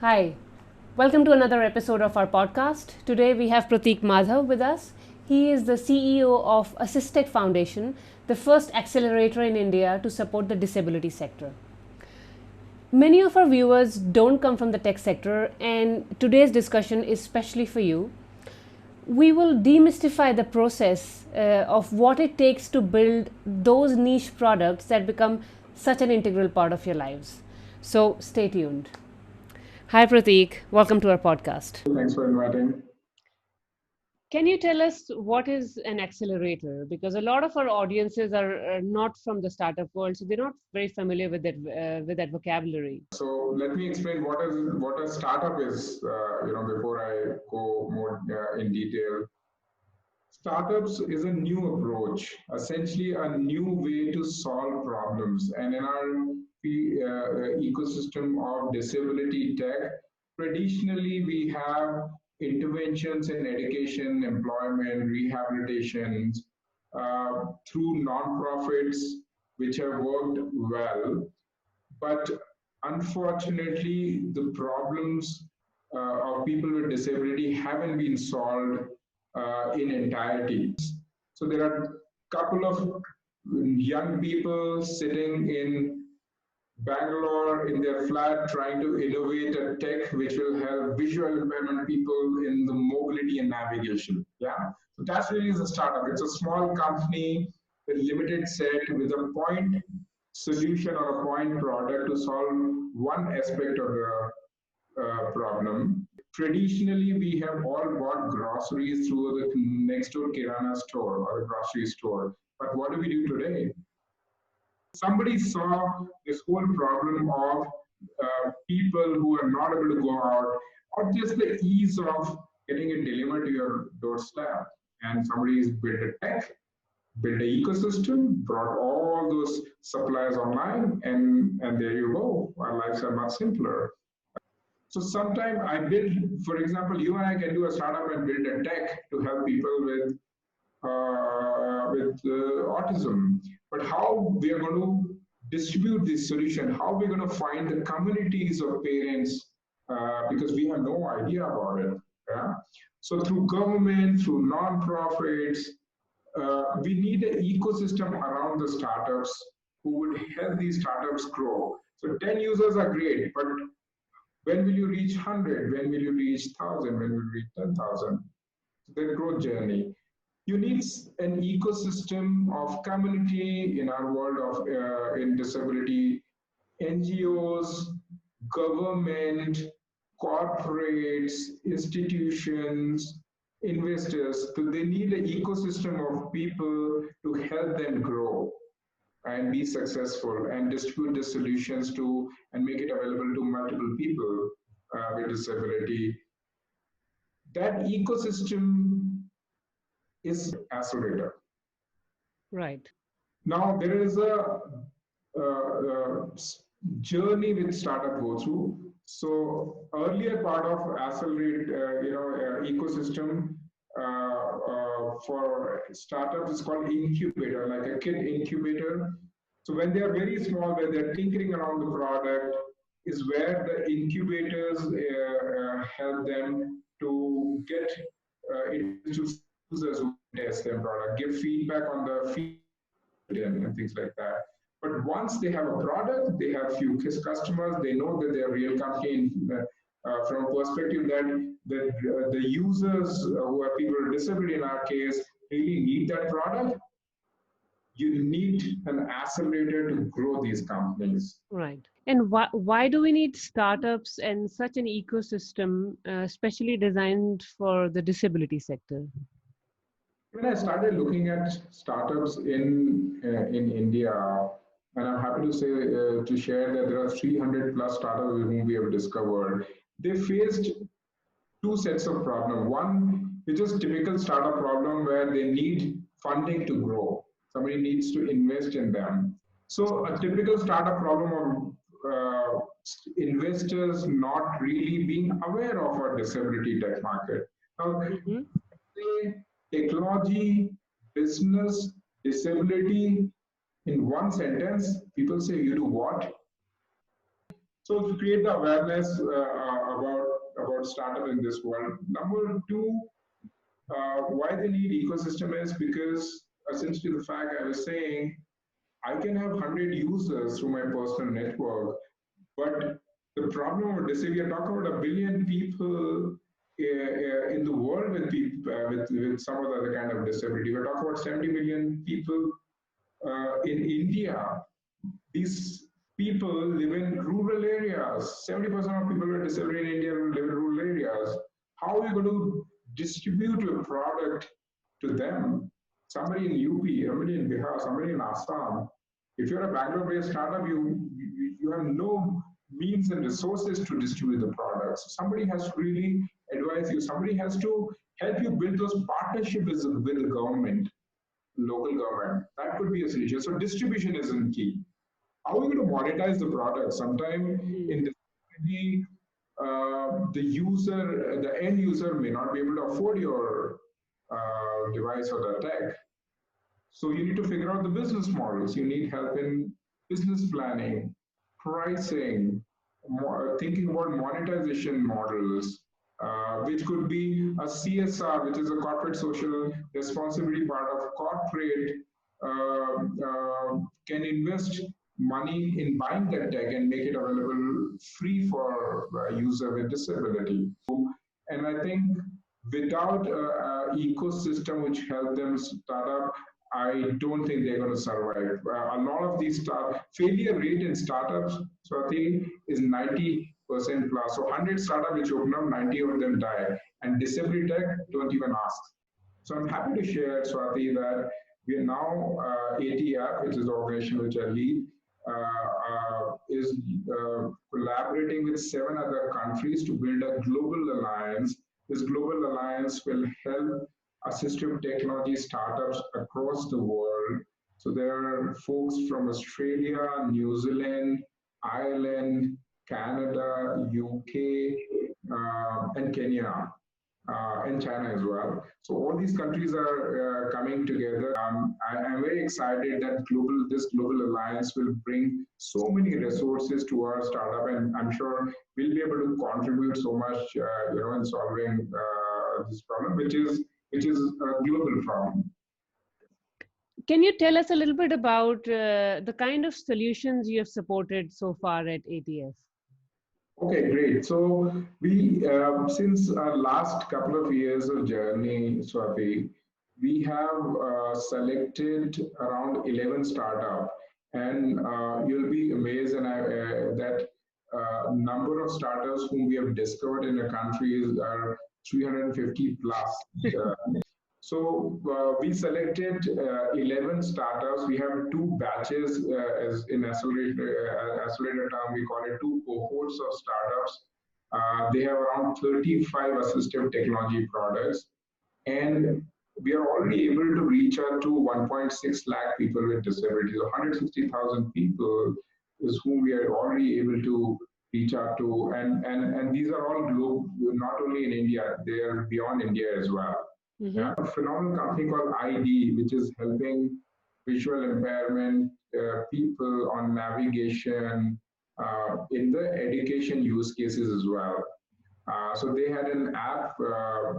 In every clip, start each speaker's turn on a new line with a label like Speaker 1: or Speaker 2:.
Speaker 1: Hi, welcome to another episode of our podcast. Today we have Prateek Madhav with us. He is the CEO of AssisTech Foundation, the first accelerator in India to support the disability sector. Many of our viewers don't come from the tech sector, and today's discussion is specially for you. We will demystify the process of what it takes to build those niche products that become such an integral part of your lives. So stay tuned. Hi, Prateek. Welcome to our podcast.
Speaker 2: Thanks for inviting.
Speaker 1: Can you tell us what is an accelerator? Because a lot of our audiences are not from the startup world, so they're not very familiar with that vocabulary.
Speaker 2: So let me explain what a startup is. Before I go more in detail, startups is a new approach, essentially a new way to solve problems. And in our ecosystem of disability tech, traditionally we have interventions in education, employment, rehabilitations through nonprofits, which have worked well. But unfortunately, the problems of people with disability haven't been solved in entirety. So there are a couple of young people sitting in Bangalore in their flat trying to innovate a tech which will help visual impairment people in the mobility and navigation. Yeah. So that's really is a startup. It's a small company with limited set with a point solution or a point product to solve one aspect of the problem. Traditionally, we have all bought groceries through the next door Kirana store or a grocery store. But what do we do today? Somebody saw this whole problem of people who are not able to go out, or just the ease of getting it delivered to your doorstep. And somebody's built a tech, built an ecosystem, brought all those suppliers online, and there you go. Our lives are much simpler. So sometimes I build, for example, you and I can do a startup and build a tech to help people with autism. But how we are going to distribute this solution, how we're going to find the communities of parents, because we have no idea about it. Yeah? So through government, through non-profits, we need an ecosystem around the startups who would help these startups grow. So 10 users are great, but when will you reach 100? When will you reach 1,000? When will you reach 10,000? The growth journey. You need an ecosystem of community in our world of in disability, NGOs, government, corporates, institutions, investors. So they need an ecosystem of people to help them grow and be successful and distribute the solutions to and make it available to multiple people with disability. That ecosystem is accelerator.
Speaker 1: Right.
Speaker 2: Now there is a journey which startup go through. So earlier part of accelerate, ecosystem for startups is called incubator, like a kid incubator. So when they are very small, when they're tinkering around the product, is where the incubators help them to get into users who test their product, give feedback on the feed and things like that. But once they have a product, they have few customers, they know that they're a real company from a perspective that the users who are people with disability in our case really need that product. You need an accelerator to grow these companies.
Speaker 1: Right. And why do we need startups and such an ecosystem, specially designed for the disability sector?
Speaker 2: When I started looking at startups in India, and I'm happy to say to share that there are 300 plus startups whom we have discovered. They faced two sets of problem. One, which is typical startup problem where they need funding to grow. Somebody needs to invest in them. So a typical startup problem of investors not really being aware of our disability tech market. Now, technology, business, disability, in one sentence, people say, you do what? So to create the awareness about startup in this world. Number two, why they need ecosystem is because essentially the fact I was saying, I can have 100 users through my personal network, but the problem with this, we are talking about a billion people in the world with, with some of the other kind of disability. We're talking about 70 million people in India. These people live in rural areas. 70% of people with disability in India live in rural areas. How are you going to distribute your product to them? Somebody in UP, somebody in Bihar, somebody in Assam. If you're a Bangalore-based startup, you have no means and resources to distribute the products. Somebody has to really advise you. Somebody has to help you build those partnerships with the government, local government. That could be a solution. So distribution is in key. How are we going to monetize the product? Sometime in the user, the end user may not be able to afford your device or the tech. So you need to figure out the business models. You need help in business planning, pricing, thinking about monetization models, which could be a CSR, which is a corporate social responsibility part of corporate, can invest money in buying that tech and make it available free for a user with disability. And I think without an ecosystem which help them start up, I don't think they're going to survive. A lot of these failure rate in startups, so I think, is 90% plus. So 100 startups which open up, 90 of them die. And disability tech, don't even ask. So I'm happy to share, Swati, that we are now ATF, which is the organization which I lead, is collaborating with 7 other countries to build a global alliance. This global alliance will help assistive technology startups across the world. So there are folks from Australia, New Zealand, Ireland, Canada, UK, and Kenya, and China as well. So all these countries are coming together. I'm very excited that this global alliance will bring so many resources to our startup, and I'm sure we'll be able to contribute so much, in solving this problem, which is a global problem.
Speaker 1: Can you tell us a little bit about the kind of solutions you have supported so far at ATF?
Speaker 2: Okay, great. So we, since our last couple of years of journey, Swati, we have selected around 11 startups, and you'll be amazed that number of startups whom we have discovered in the country are 350 plus. So we selected 11 startups. We have 2 batches, as in accelerator term, we call it 2 cohorts of startups. They have around 35 assistive technology products. And we are already able to reach out to 1.6 lakh people with disabilities. 160,000 people is whom we are already able to reach out to. And these are all global, not only in India, they are beyond India as well. Yeah, a phenomenal company called ID, which is helping visual impairment people on navigation in the education use cases as well. So they had an app,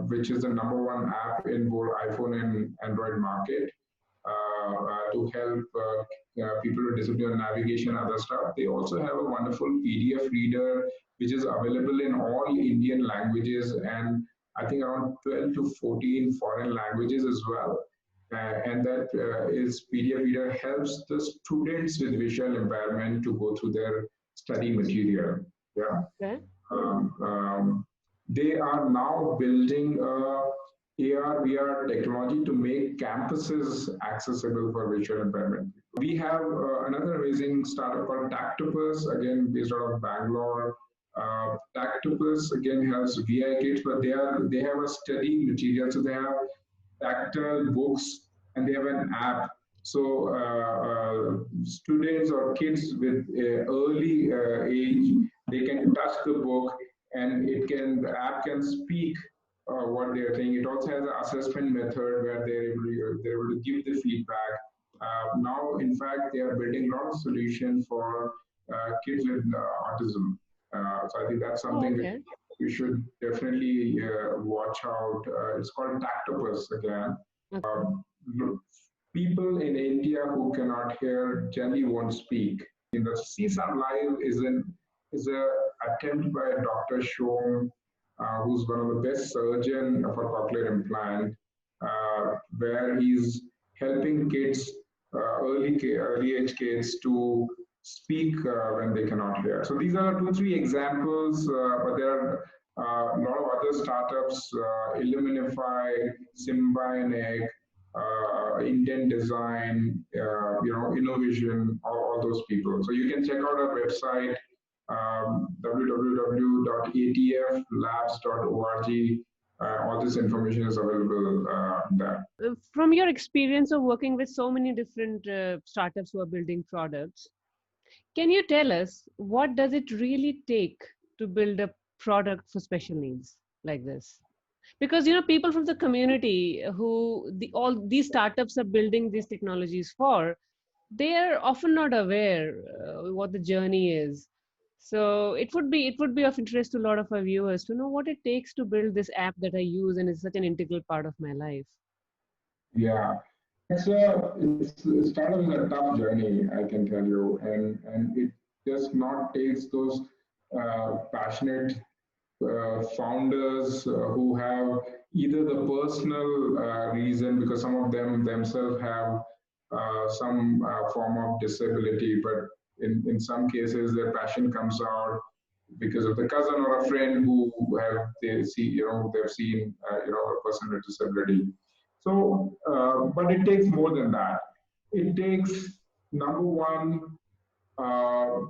Speaker 2: which is the #1 app in both iPhone and Android market, to help people with disability on navigation and other stuff. They also have a wonderful PDF reader, which is available in all Indian languages and I think around 12 to 14 foreign languages as well. And that is PDF reader helps the students with visual impairment to go through their study material. Yeah. Okay. They are now building AR/VR technology to make campuses accessible for visual impairment. We have another amazing startup called Tactopus, again based out of Bangalore. Tactopus again has VI kits, but they have a study material, so they have tactile books and they have an app. So students or kids with early age, they can touch the book and the app can speak what they are saying. It also has an assessment method where they're able to give the feedback. Now, in fact, they are building a lot of solutions for kids with autism. So I think that's
Speaker 1: Oh,
Speaker 2: something
Speaker 1: okay.
Speaker 2: you should definitely watch out. It's called Tactopus again.
Speaker 1: Okay.
Speaker 2: People in India who cannot hear generally won't speak. The CSAM Live is a attempt by Dr. Shom, who's one of the best surgeon for cochlear implant, where he's helping kids, early age kids, to speak when they cannot hear. So these are two, three examples, but there are a lot of other startups, Illuminify, Symbionic, Indent Design, Innovation, all those people. So you can check out our website, www.atflabs.org. All this information is available there.
Speaker 1: From your experience of working with so many different startups who are building products, can you tell us what does it really take to build a product for special needs like this? Because people from the community who all these startups are building these technologies for, they are often not aware what the journey is. So it would be of interest to a lot of our viewers to know what it takes to build this app that I use and is such an integral part of my life.
Speaker 2: Yeah, it's started with a tough journey, I can tell you, and it just not takes those passionate founders who have either the personal reason, because some of them themselves have some form of disability, but in some cases their passion comes out because of the cousin or a friend who have they see they've seen a person with disability. So, but it takes more than that. It takes, number one, a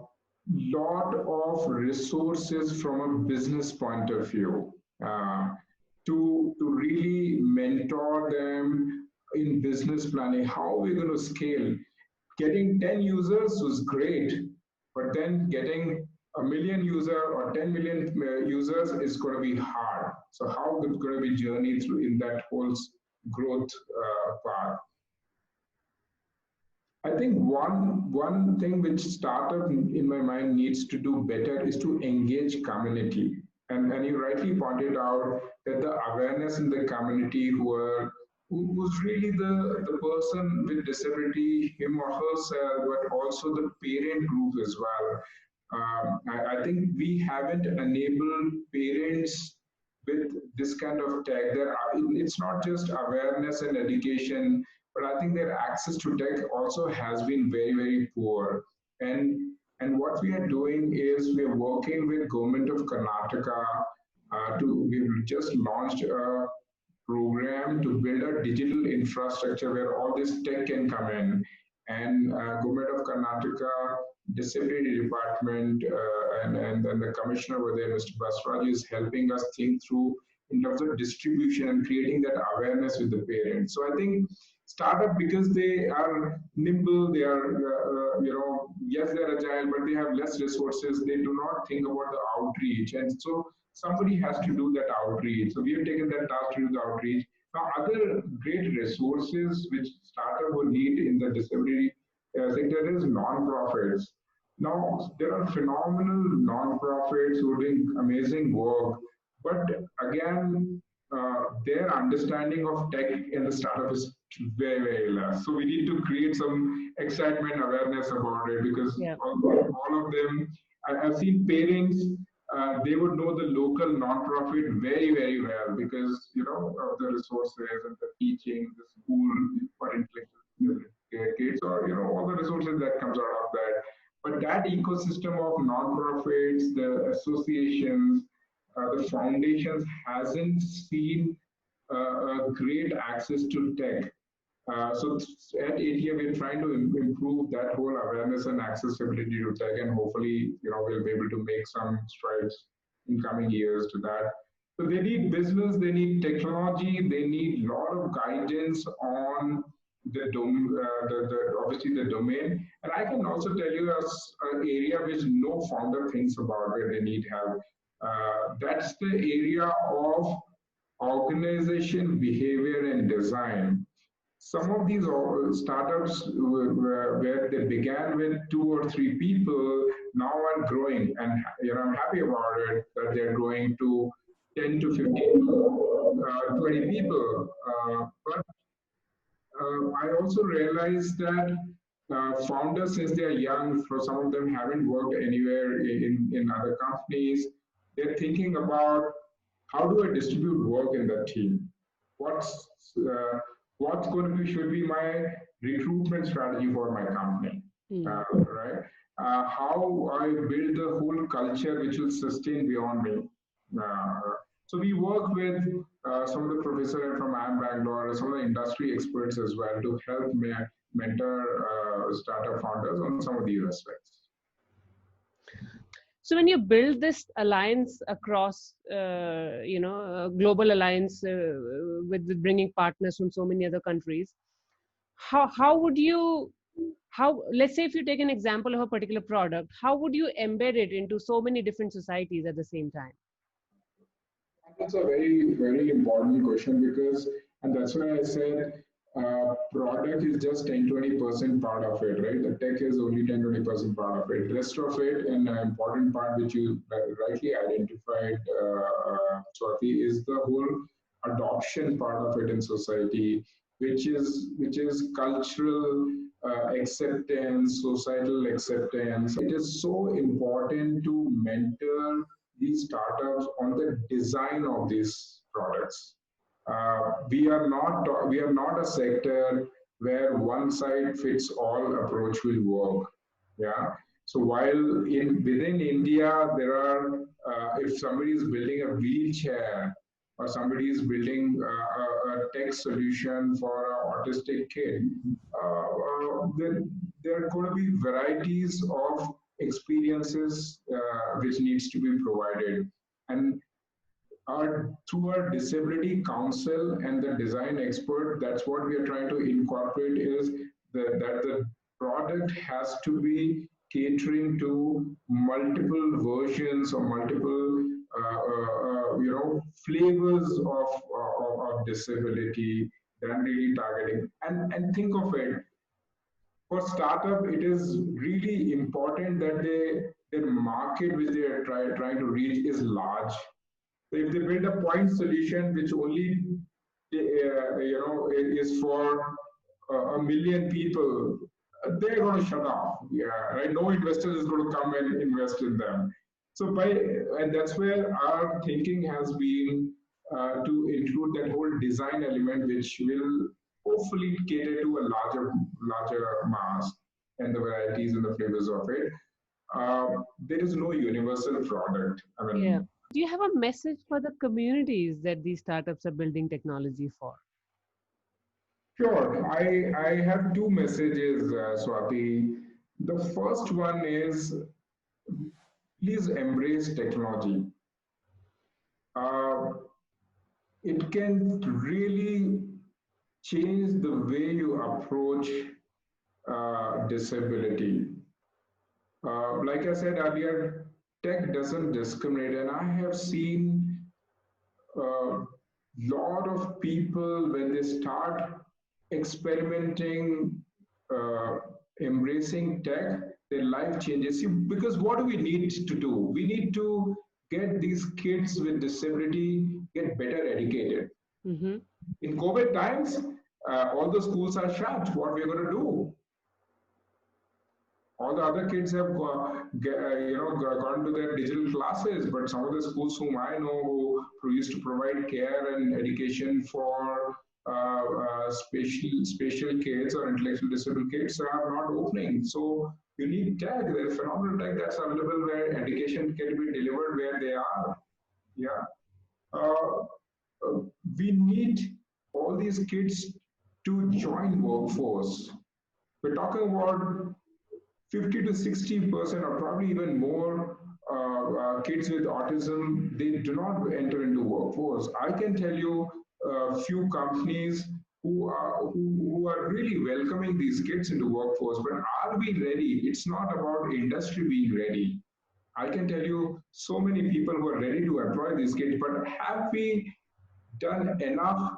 Speaker 2: lot of resources from a business point of view, uh, to really mentor them in business planning. How we're going to scale? Getting 10 users was great, but then getting a million user or 10 million users is going to be hard. So how it's going to be journey through in that whole growth path. I think one thing which startup in my mind needs to do better is to engage community. And you rightly pointed out that the awareness in the community who's really the person with disability, him or herself, but also the parent group as well. I think we haven't enabled parents with this kind of tech. It's not just awareness and education, but I think their access to tech also has been very, very poor. And what we are doing is we are working with government of Karnataka we've just launched a program to build a digital infrastructure where all this tech can come in. And government of Karnataka disability department and the commissioner over there, Mr. Basraj, is helping us think through in terms of distribution and creating that awareness with the parents. So I think startup, because they are nimble, they are yes, they're agile, but they have less resources. They do not think about the outreach, and so somebody has to do that outreach. So we have taken that task to do the outreach. Now, other great resources which startup would need in the disability sector is non-profits. Now, there are phenomenal non-profits who are doing amazing work, but again, their understanding of tech in the startup is very, very less. So we need to create some excitement, awareness about it, because
Speaker 1: Yeah.
Speaker 2: all of them, I've seen parents, they would know the local non-profit very, very well because, of the resources and the teaching, the school for intellectual kids, or, all the resources that comes out of that. But that ecosystem of non-profits, the associations, the foundations hasn't seen great access to tech. So at ATF, we're trying to improve that whole awareness and accessibility to tech, and hopefully, we'll be able to make some strides in coming years to that. So they need business, they need technology, they need a lot of guidance on obviously the domain. And I can also tell you an area which no founder thinks about where they need help. That's the area of organization, behavior, and design. Some of these startups where they began with two or three people, now and growing, and I'm happy about it that they're growing to 10 to 15 to 20 people. But I also realized that founders, since they're young, for some of them haven't worked anywhere in other companies, they're thinking about how do I distribute work in the team? What's uh, what's going to be should be my recruitment strategy for my company, right? How I build the whole culture which will sustain beyond me. Uh, so we work with some of the professors from IIM Bangalore, some of the industry experts as well to help mentor startup founders on some of these aspects.
Speaker 1: So when you build this alliance across, global alliance with bringing partners from so many other countries, how would you, how, let's say if you take an example of a particular product, how would you embed it into so many different societies at the same time?
Speaker 2: That's a very, very important question because, and that's why I said product is just 10-20% part of it, right? The tech is only 10-20% part of it. Rest of it, and an important part which you rightly identified, Swati, is the whole adoption part of it in society, which is cultural acceptance, societal acceptance. It is so important to mentor these startups on the design of these products. We are not a sector where one size fits all approach will work. Yeah. So while within India there are, if somebody is building a wheelchair or somebody is building a tech solution for an autistic kid, then there are going to be varieties of experiences which needs to be provided. And through our disability council and the design expert, that's what we are trying to incorporate is that the product has to be catering to multiple versions or multiple flavors of disability than really targeting. And think of it, for startup, it is really important that their market which they are trying to reach is large. So if they build a point solution which only is for a million people, they're going to shut off. Yeah, right. No investor is going to come and invest in them. So and that's where our thinking has been to include that whole design element, which will hopefully cater to a larger mass and the varieties and the flavors of it. There is no universal product. I mean,
Speaker 1: Yeah. Do you have a message for the communities that these startups are building technology for?
Speaker 2: sure. I have two messages, Swati. The first one is please embrace technology. Uh, it can really change the way you approach disability. Like I said earlier, tech doesn't discriminate, and I have seen a lot of people when they start experimenting, uh, embracing tech, their life changes. See, because what do we need to do? We need to get these kids with disability get better educated.
Speaker 1: Mm-hmm.
Speaker 2: In COVID times, all the schools are shut. What we're going to do? All the other kids have gone to their digital classes, but some of the schools whom I know who used to provide care and education for special kids or intellectual disabled kids are not opening. So you need tech. There's phenomenal tech that's available where education can be delivered where they are. Yeah. Uh, we need all these kids to join workforce. We're talking about 50 to 60% or probably even more kids with autism, they do not enter into workforce. I can tell you a few companies who are really welcoming these kids into workforce, but are we ready? It's not about industry being ready. I can tell you so many people who are ready to employ these kids, but have we done enough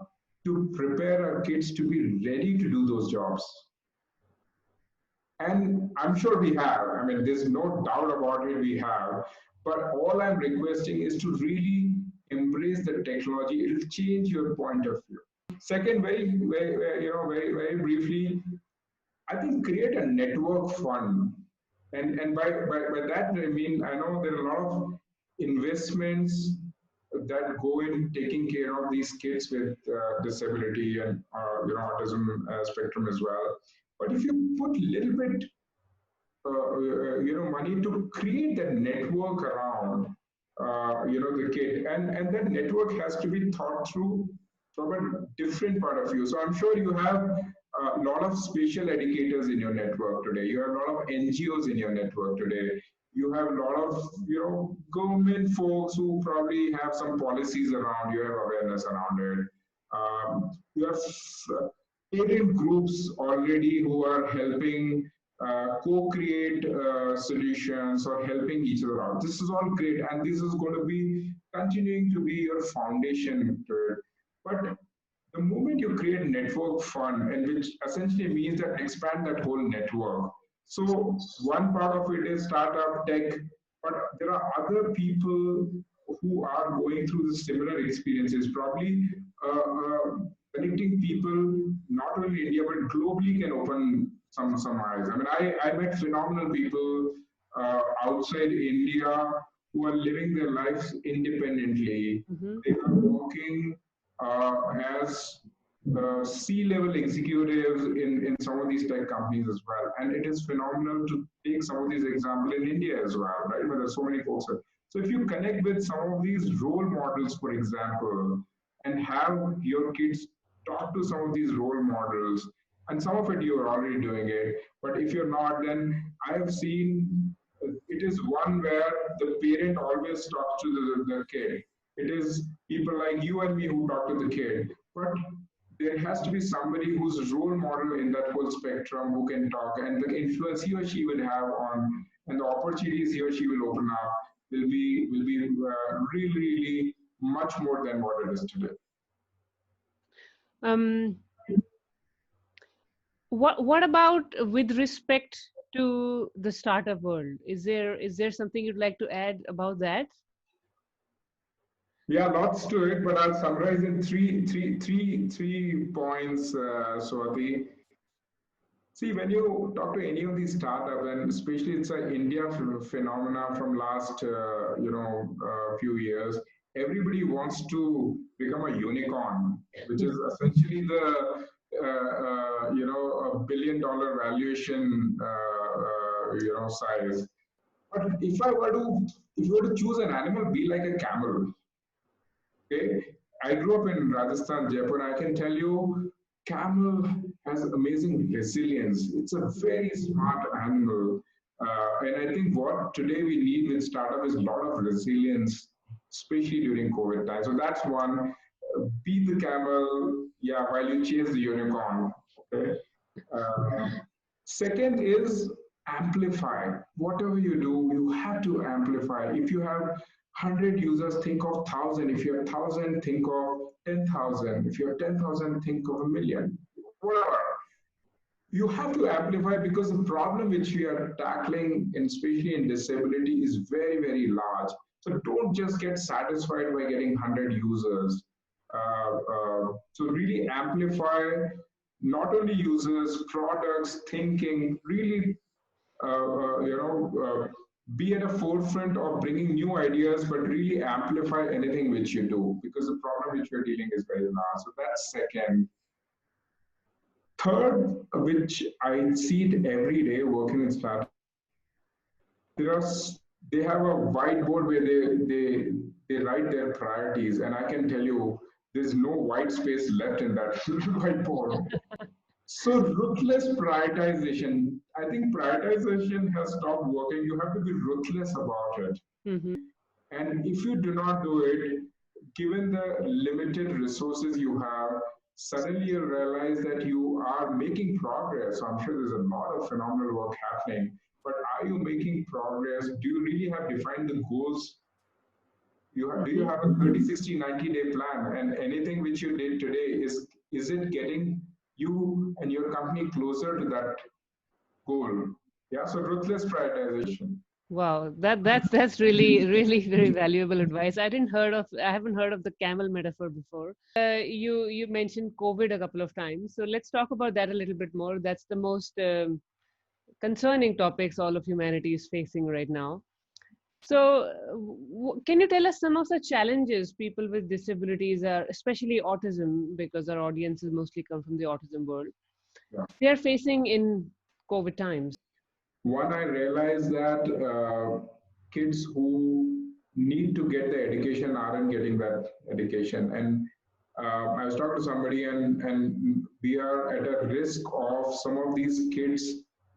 Speaker 2: to prepare our kids to be ready to do those jobs? And I'm sure we have. I mean, there's no doubt about it, we have. But all I'm requesting is to really embrace the technology. It'll change your point of view. Second, very briefly, I think create a network fund. And by that, I mean, I know there are a lot of investments that go in taking care of these kids with disability and autism spectrum as well. But if you put a little bit money to create that network around the kid, and that network has to be thought through from a different point of view. So I'm sure you have a lot of special educators in your network today. You have a lot of NGOs in your network today. You have a lot of government folks who probably have some policies around. You have awareness around it. You have parent groups already who are helping co-create solutions or helping each other out. This is all great, and this is going to be continuing to be your foundation to it. But the moment you create a network fund, and which essentially means that expand that whole network. So one part of it is startup tech, but there are other people who are going through the similar experiences, probably connecting people not only in India but globally can open some eyes. I mean, I met phenomenal people outside India who are living their lives independently. They are working as C-level executives in some of these tech companies as well. And it is phenomenal to take some of these examples in India as well, right? Where there's so many folks. So if you connect with some of these role models, for example, and have your kids talk to some of these role models, and some of it you're already doing it, but if you're not, then I have seen it is one where the parent always talks to the kid. It is people like you and me who talk to the kid, but there has to be somebody who's role model in that whole spectrum who can talk, and the influence he or she will have on, and the opportunities he or she will open up will be really much more than what it is today.
Speaker 1: What about with respect to the startup world? Is there something you'd like to add about that?
Speaker 2: Yeah, lots to it, but I'll summarize in three points, Swati. See, when you talk to any of these startups, and especially it's an India phenomena from last few years, everybody wants to become a unicorn, which is essentially the $1 billion valuation size. But if you were to choose an animal, be like a camel. Okay, I grew up in Rajasthan, Jaipur. I can tell you, camel has amazing resilience. It's a very smart animal, and I think what today we need with startup is a lot of resilience, especially during COVID time. So that's one. Be the camel, yeah, while you chase the unicorn. Okay. Second is amplify. Whatever you do, you have to amplify. If you have 100 users, think of 1,000. If you have 1,000, think of 10,000. If you have 10,000, think of 1,000,000. Whatever. You have to amplify because the problem which we are tackling, especially in disability, is very large. So don't just get satisfied by getting 100 users. So really amplify not only users, products, thinking, really be at the forefront of bringing new ideas, but really amplify anything which you do, because the problem which you're dealing is very large. So that's second. Third, which I see it every day working with startups, they have a whiteboard where they write their priorities, and I can tell you there's no white space left in that whiteboard. So ruthless prioritization. I think prioritization has stopped working. You have to be ruthless about it. And if you do not do it, given the limited resources you have, suddenly you realize that you are making progress. I'm sure there's a lot of phenomenal work happening, but are you making progress? Do you really have defined the goals? Do you have a 30, 60, 90-day plan? And anything which you did today, is it getting you and your company closer to that goal. Yeah, so ruthless prioritization.
Speaker 1: Wow, that's really really very valuable advice. I haven't heard of the camel metaphor before. You mentioned COVID a couple of times, so let's talk about that a little bit more. That's the most concerning topics all of humanity is facing right now. So, can you tell us some of the challenges people with disabilities are, especially autism, because our audiences mostly come from the autism world,
Speaker 2: Yeah.
Speaker 1: they are facing in COVID times?
Speaker 2: One, I realized that kids who need to get the education aren't getting that education. And I was talking to somebody, and we are at a risk of some of these kids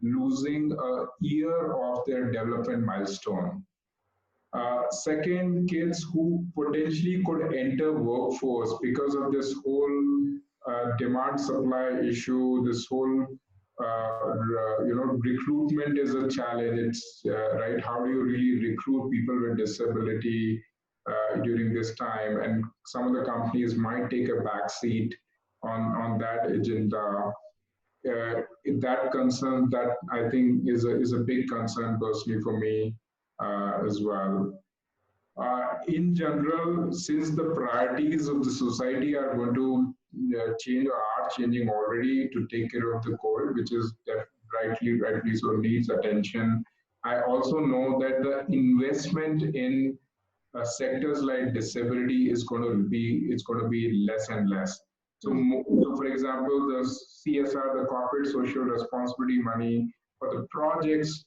Speaker 2: losing a year of their development milestone. Second, kids who potentially could enter workforce because of this whole demand supply issue, this whole recruitment is a challenge. It's right. How do you really recruit people with disability during this time? And some of the companies might take a back seat on that agenda. That concern, that I think is a big concern personally for me as well. In general, since the priorities of the society are going to change or are changing already to take care of the COVID, which is rightly so needs attention. I also know that the investment in sectors like disability is going to be less and less. So, so for example, the CSR, the corporate social responsibility money for the projects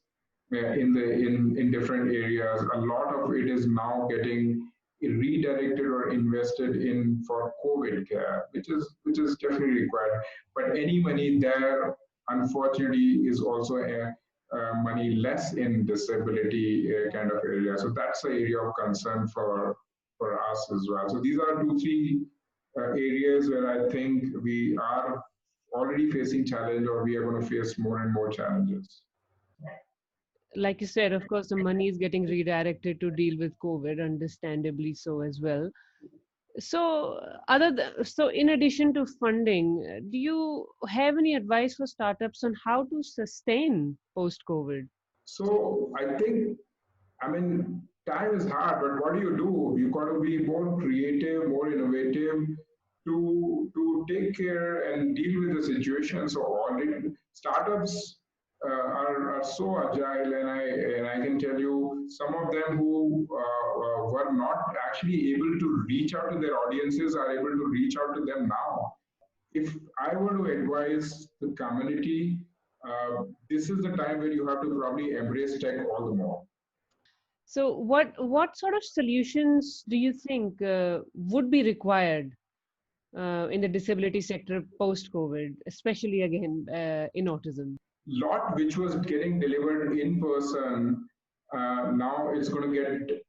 Speaker 2: in different areas, a lot of it is now getting redirected or invested in for COVID care, which is definitely required. But any money there, unfortunately, is also a money less in disability kind of area. So that's an area of concern for us as well. So these are two, three areas where I think we are already facing challenge, or we are going to face more and more challenges.
Speaker 1: Like you said, of course, the money is getting redirected to deal with COVID, understandably so as well. So, so in addition to funding, do you have any advice for startups on how to sustain post-COVID?
Speaker 2: So I think, I mean, time is hard, but what do you do? You got to be more creative, more innovative to take care and deal with the situation. So already startups are so agile, and I can tell you some of them who were not actually able to reach out to their audiences are able to reach out to them now. If I were to advise the community, this is the time where you have to probably embrace tech all the more.
Speaker 1: So, what sort of solutions do you think would be required in the disability sector post-COVID, especially again in autism?
Speaker 2: Lot which was getting delivered in person, now it's going to get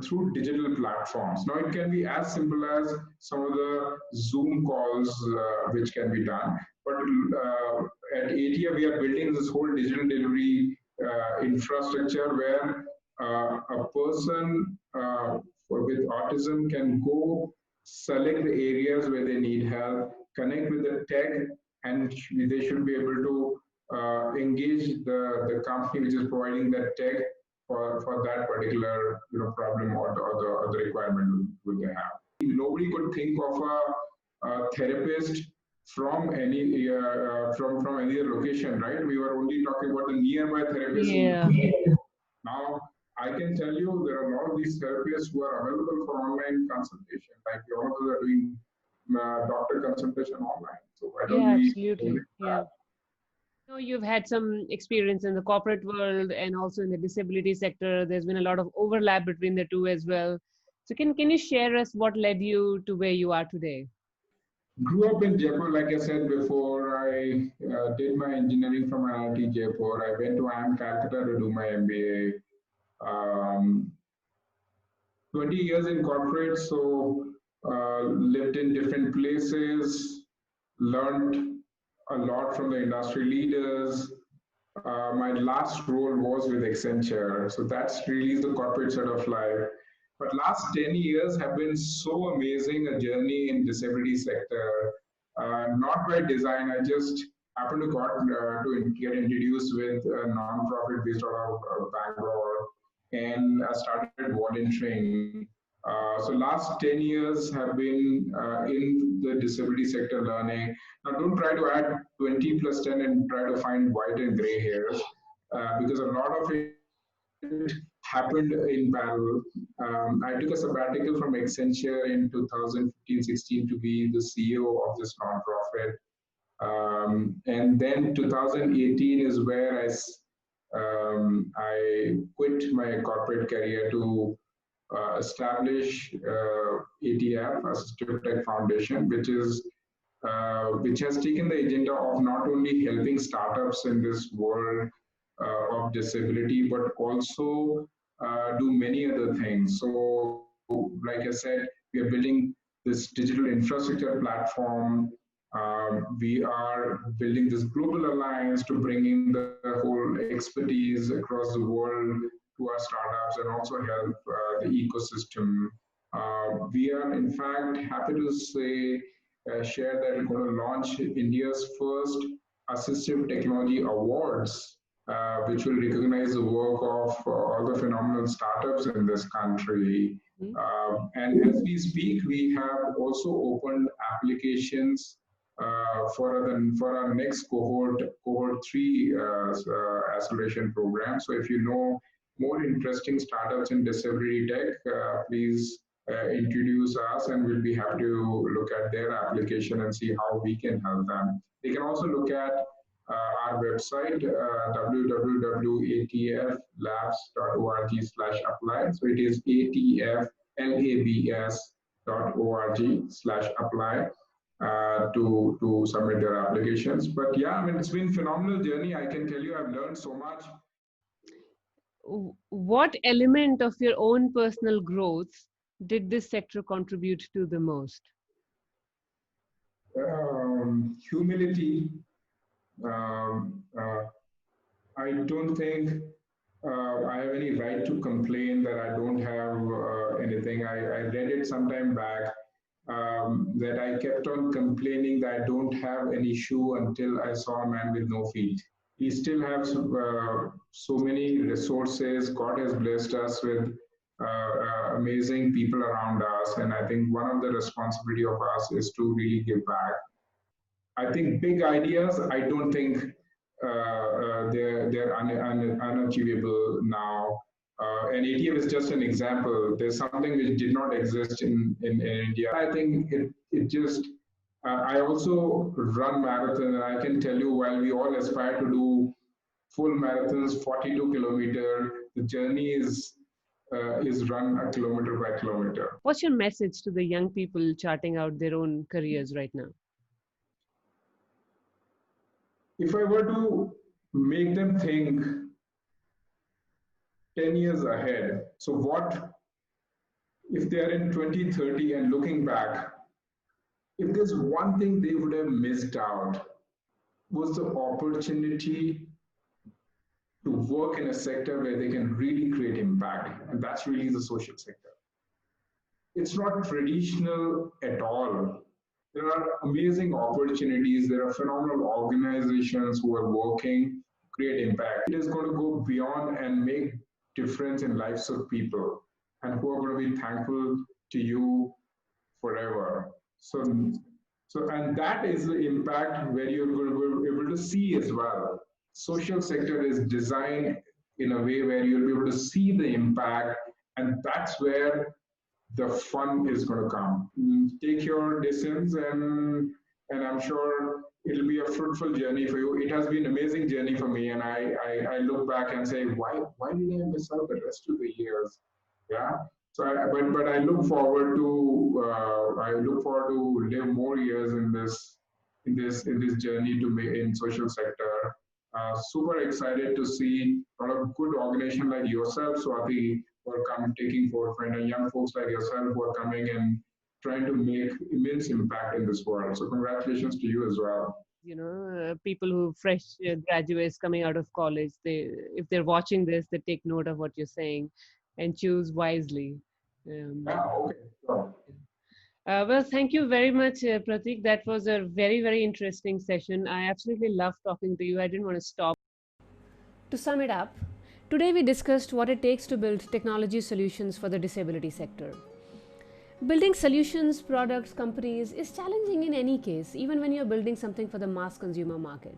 Speaker 2: through digital platforms. Now it can be as simple as some of the Zoom calls which can be done. But at ATIA, we are building this whole digital delivery infrastructure where a person with autism can go select the areas where they need help, connect with the tech, and they should be able to engage the company which is providing that tech for that particular problem or the requirement will they have. Nobody could think of a therapist from any from any other location, right? We were only talking about the nearby therapists.
Speaker 1: Yeah.
Speaker 2: Now I can tell you there are a lot of these therapists who are available for online consultation. Like all of us are doing doctor consultation online. So why don't
Speaker 1: Yeah,
Speaker 2: we?
Speaker 1: absolutely. Yeah. So you've had some experience in the corporate world and also in the disability sector. There's been a lot of overlap between the two as well. So can you share us what led you to where you are today?
Speaker 2: Grew up in Jaipur, like I said before. I did my engineering from IIT Jaipur. I went to IIM Calcutta to do my MBA. 20 years in corporate, so lived in different places, learned a lot from the industry leaders. My last role was with Accenture, so that's really the corporate side of life. But last 10 years have been so amazing, a journey in disability sector. Not by design, I just happened to get introduced with a non-profit based out of Bangalore, and I started volunteering. So last 10 years have been in the disability sector learning. Now don't try to add 20 plus 10 and try to find white and gray hairs, because a lot of it happened in parallel. I took a sabbatical from Accenture in 2015-16 to be the CEO of this nonprofit. And then 2018 is where I quit my corporate career to establish ATF, Assistive Tech Foundation, which has taken the agenda of not only helping startups in this world of disability, but also do many other things. So, like I said, we are building this digital infrastructure platform. We are building this global alliance to bring in the whole expertise across the world to our startups and also help the ecosystem. We are, in fact, happy to share that we're going to launch India's first assistive technology awards, which will recognize the work of all the phenomenal startups in this country. And as we speak, we have also opened applications for our next cohort 3 acceleration program. So if you know more interesting startups in disability tech, please introduce us, and we'll be happy to look at their application and see how we can help them. They can also look at our website, www.atflabs.org/apply. So it is atflabs.org/apply to submit their applications. But yeah, I mean, it's been a phenomenal journey. I can tell you, I've learned so much.
Speaker 1: What element of your own personal growth did this sector contribute to the most?
Speaker 2: Humility. I don't think I have any right to complain that I don't have anything. I read it sometime back, that I kept on complaining that I don't have any shoe until I saw a man with no feet. We still have so many resources. God has blessed us with amazing people around us, and I think one of the responsibility of us is to really give back. I think big ideas, I don't think they're unachievable now. And ATF is just an example. There's something which did not exist in India. I think it just, I also run marathon, and I can tell you, while we all aspire to do full marathons, 42 kilometer, the journey is run a kilometer by kilometer.
Speaker 1: What's your message to the young people charting out their own careers right now?
Speaker 2: If I were to make them think 10 years ahead, so what if they're in 2030 and looking back, if there's one thing they would have missed out, was the opportunity to work in a sector where they can really create impact, and that's really the social sector. It's not traditional at all. There are amazing opportunities. There are phenomenal organizations who are working to create impact. It is going to go beyond and make difference in lives of people, and who are going to be thankful to you forever. So and that is the impact where you're going to be able to see as well. Social sector is designed in a way where you'll be able to see the impact, and that's where the fun is going to come. Take your decisions, and I'm sure it'll be a fruitful journey for you. It has been an amazing journey for me, and I look back and say, why did I miss out the rest of the years? Yeah. So, but I look forward to live more years in this journey to be in social sector. Super excited to see a lot of good organization like yourself, Swati, who are taking forefront, and young folks like yourself who are coming and trying to make immense impact in this world. So congratulations to you as well.
Speaker 1: You know, people who fresh graduates coming out of college, if they're watching this, they take note of what you're saying and choose wisely.
Speaker 2: Okay. Sure.
Speaker 1: Well, thank you very much, Prateek. That was a very, very interesting session. I absolutely loved talking to you. I didn't want to stop. To sum it up, today we discussed what it takes to build technology solutions for the disability sector. Building solutions, products, companies is challenging in any case, even when you're building something for the mass consumer market.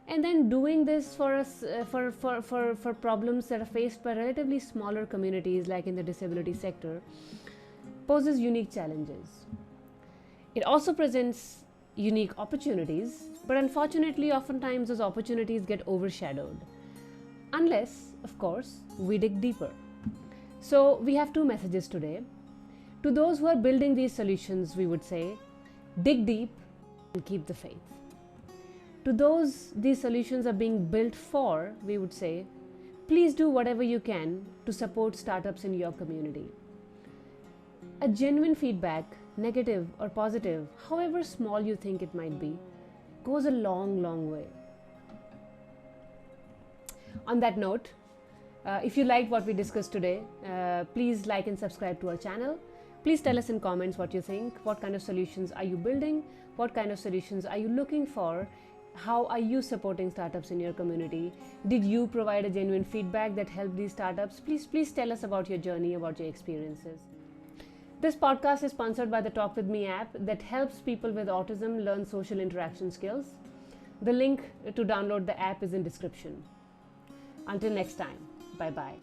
Speaker 1: And then doing this for us for problems that are faced by relatively smaller communities like in the disability sector poses unique challenges. It also presents unique opportunities, but unfortunately oftentimes those opportunities get overshadowed unless, of course, we dig deeper. So we have two messages today. To those who are building these solutions, we would say dig deep and keep the faith. To those these solutions are being built for, we would say please do whatever you can to support startups in your community. A genuine feedback, negative or positive, however small you think it might be, goes a long, long way. On that note, if you liked what we discussed today, please like and subscribe to our channel. Please tell us in comments what you think. What kind of solutions are you building? What kind of solutions are you looking for? How are you supporting startups in your community? Did you provide a genuine feedback that helped these startups? Please tell us about your journey, about your experiences. This podcast is sponsored by the Talk With Me app that helps people with autism learn social interaction skills. The link to download the app is in description. Until next time, bye bye.